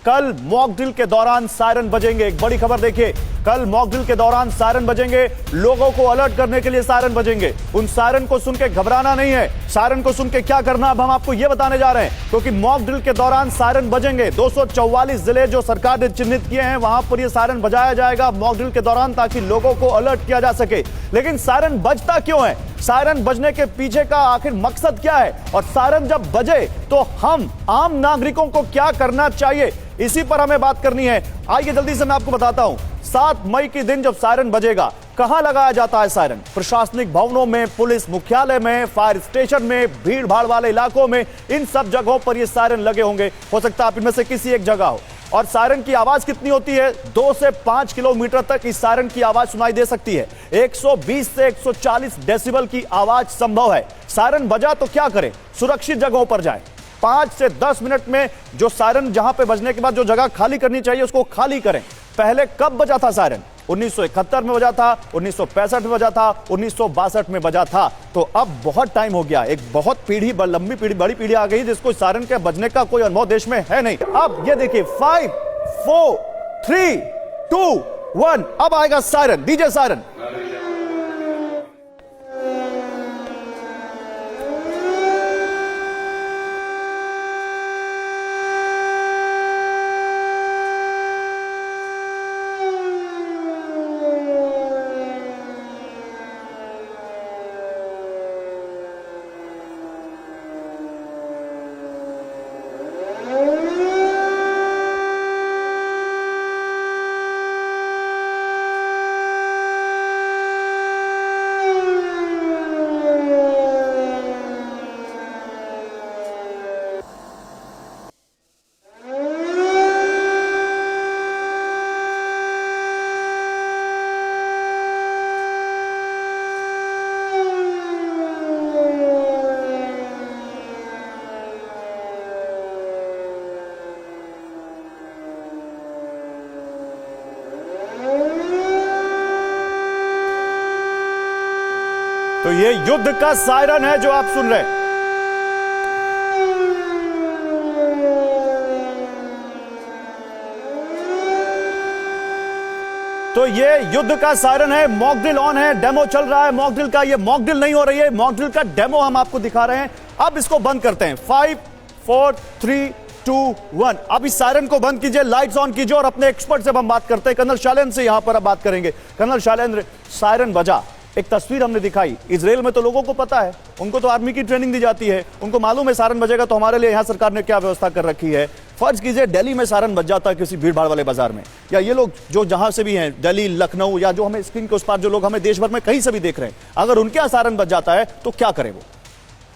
कल mock drill के दौरान सायरन बजेंगे। एक बड़ी खबर देखिए, कल मॉक ड्रिल के दौरान सायरन बजेंगे, लोगों को अलर्ट करने के लिए सायरन बजेंगे। उन सायरन को सुन के घबराना नहीं है, सायरन को सुन के क्या करना अब हम आपको यह बताने जा रहे हैं, क्योंकि मॉक ड्रिल के दौरान सायरन बजेंगे। 244 जिले जो सरकार ने चिन्हित किए हैं वहां पर यह सायरन बजाया जाएगा मॉक ड्रिल के दौरान, ताकि लोगों को अलर्ट किया जा सके। लेकिन सायरन बजता क्यों है, सायरन बजने के पीछे का आखिर मकसद क्या है, और सायरन जब बजे तो हम आम नागरिकों को क्या करना चाहिए, इसी पर हमें बात करनी है। आइए जल्दी से मैं आपको बताता हूं, 7 मई के दिन जब सायरन बजेगा, कहां लगाया जाता है सायरन? प्रशासनिक भवनों में, पुलिस मुख्यालय में, फायर स्टेशन में, भीड़ भाड़ वाले इलाकों में, इन सब जगहों पर ये सायरन लगे होंगे। हो सकता है आप इनमें से किसी एक जगह हो। और सायरन की आवाज कितनी होती है? 2 से 5 किलोमीटर तक इस सायरन की आवाज सुनाई दे सकती है। 120 से 140 डेसिबल की आवाज संभव है। सायरन बजा तो क्या करें? सुरक्षित जगहों पर जाएं। 5 से 10 मिनट में जो सायरन जहां पे बजने के बाद जो जगह खाली करनी चाहिए उसको खाली करें। पहले कब बजा था सायरन? 1971 में बजा था, 1965 में बजा था, 1962 में बजा था। तो अब बहुत टाइम हो गया, एक बहुत पीढ़ी, लंबी पीढ़ी, बड़ी पीढ़ी आ गई जिसको सायरन के बजने का कोई अनुभव देश में है नहीं। अब ये देखिए 5 4 3 2 1 अब आएगा सायरन, डीजे सायरन। तो ये युद्ध का सायरन है जो आप सुन रहे हैं। तो ये युद्ध का सायरन है। मॉक ड्रिल ऑन है, डेमो चल रहा है मॉक ड्रिल का। ये मॉक ड्रिल नहीं हो रही है, मॉक ड्रिल का डेमो हम आपको दिखा रहे हैं। अब इसको बंद करते हैं। 5 4 3 2 1 अब इस सायरन को बंद कीजिए, लाइट्स ऑन कीजिए, और अपने एक्सपर्ट से हम बात करते हैं। कर्नल शैलेंद्र से यहां पर अब बात करेंगे। कर्नल शैलेंद्र, सायरन बजा, एक तस्वीर हमने दिखाई। इजराइल में तो लोगों को पता है, उनको तो आर्मी की ट्रेनिंग दी जाती है, उनको मालूम है सायरन बजेगा तो हमारे लिए यहां सरकार ने क्या व्यवस्था कर रखी है। फर्ज कीजिए दिल्ली में सायरन बज जाता है किसी भीड़ भाड़ वाले बाजार में, या ये लोग जो जहां से भी हैं, दिल्ली, लखनऊ, या जो हमें स्क्रीन के उस पार जो लोग हमें देश भर में कहीं से भी देख रहे हैं, अगर उनके यहां सायरन बज जाता है तो क्या करें वो?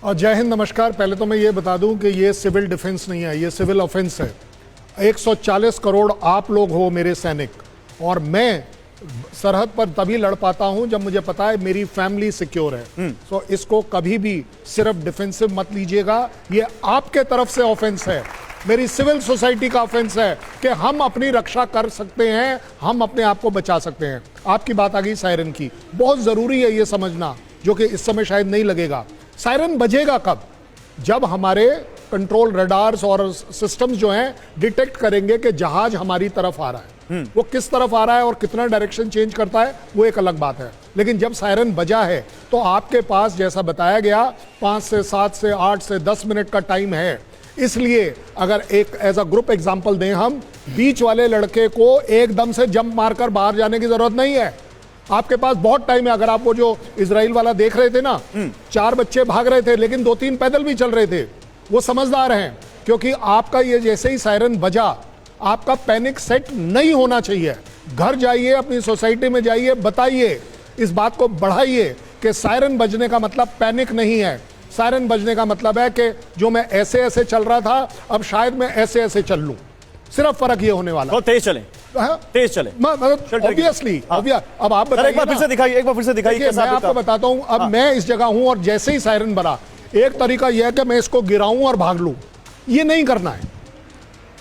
और जय हिंद, नमस्कार। पहले तो मैं ये बता दूं कि ये सिविल डिफेंस नहीं है, ये सिविल ऑफेंस है। 140 करोड़ आप लोग हो मेरे सैनिक, और मैं सरहद पर तभी लड़ पाता हूं जब मुझे पता है मेरी फैमिली सिक्योर है। तो इसको कभी भी सिर्फ डिफेंसिव मत लीजिएगा, ये आपके तरफ से ऑफेंस है, मेरी सिविल सोसाइटी का ऑफेंस है कि हम अपनी रक्षा कर सकते हैं, हम अपने आप को बचा सकते हैं। आपकी बात आ गई सायरन की, बहुत जरूरी है ये समझना, जो कि इस समय शायद नहीं लगेगा। सायरन बजेगा कब? जब हमारे कंट्रोल रडार्स और सिस्टम्स जो हैं डिटेक्ट करेंगे कि जहाज हमारी तरफ आ रहा है। वो किस तरफ आ रहा है और कितना डायरेक्शन चेंज करता है वो एक अलग बात है, लेकिन जब सायरन बजा है तो आपके पास, जैसा बताया गया, 5 से 7 से 8 से 10 मिनट का टाइम है। इसलिए अगर एक एज अ ग्रुप एग्जांपल दें, हम बीच वाले लड़के को एकदम से जंप मारकर बाहर जाने की जरूरत नहीं है। आपके पास बहुत टाइम है। अगर आप वो जो इजराइल वाला देख रहे थे ना, 4 बच्चे भाग रहे थे लेकिन 2-3 पैदल भी चल रहे थे, वो समझदार हैं, क्योंकि आपका ये जैसे ही सायरन बजा, आपका पैनिक सेट नहीं होना चाहिए। घर जाइए, अपनी सोसाइटी में जाइए, बताइए, इस बात को बढ़ाइए कि सायरन बजने का मतलब पैनिक नहीं है। सायरन बजने का मतलब है कि जो मैं ऐसे ऐसे चल रहा था अब शायद मैं ऐसे ऐसे चल लूं। सिर्फ फर्क ये होने वाला, तो तेज चले, तेज चले, ऑब्वियसली। अब आप बताइए, एक बार फिर से दिखाइए, एक बार फिर से दिखाइए। मैं आपको बताता हूं, अब मैं इस जगह हूं और जैसे ही सायरन बजा, एक तरीका यह है कि मैं इसको गिराऊं और भाग लूं। ये नहीं करना है।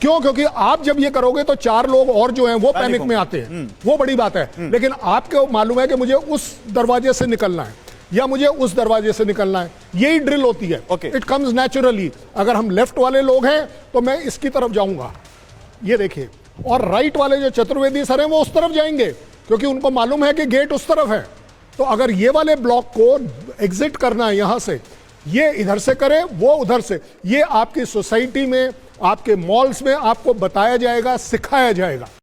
क्यों? क्योंकि आप जब ये करोगे तो 4 लोग और जो हैं वो पैनिक में आते हैं, वो बड़ी बात है। लेकिन आपको मालूम है कि मुझे उस दरवाजे से निकलना है या मुझे उस दरवाजे से निकलना है, यही ड्रिल होती है। It comes naturally. अगर हम लेफ्ट वाले लोग हैं तो मैं इसकी तरफ जाऊंगा, ये देखिए, और राइट वाले जो चतुर्वेदी सर हैं वो उस तरफ जाएंगे क्योंकि उनको मालूम है कि गेट उस तरफ है। तो अगर ये वाले ब्लॉक को एग्जिट करना है यहां से, ये इधर से करे, वो उधर से, ये आपकी सोसाइटी में, आपके मॉल्स में आपको बताया जाएगा, सिखाया जाएगा।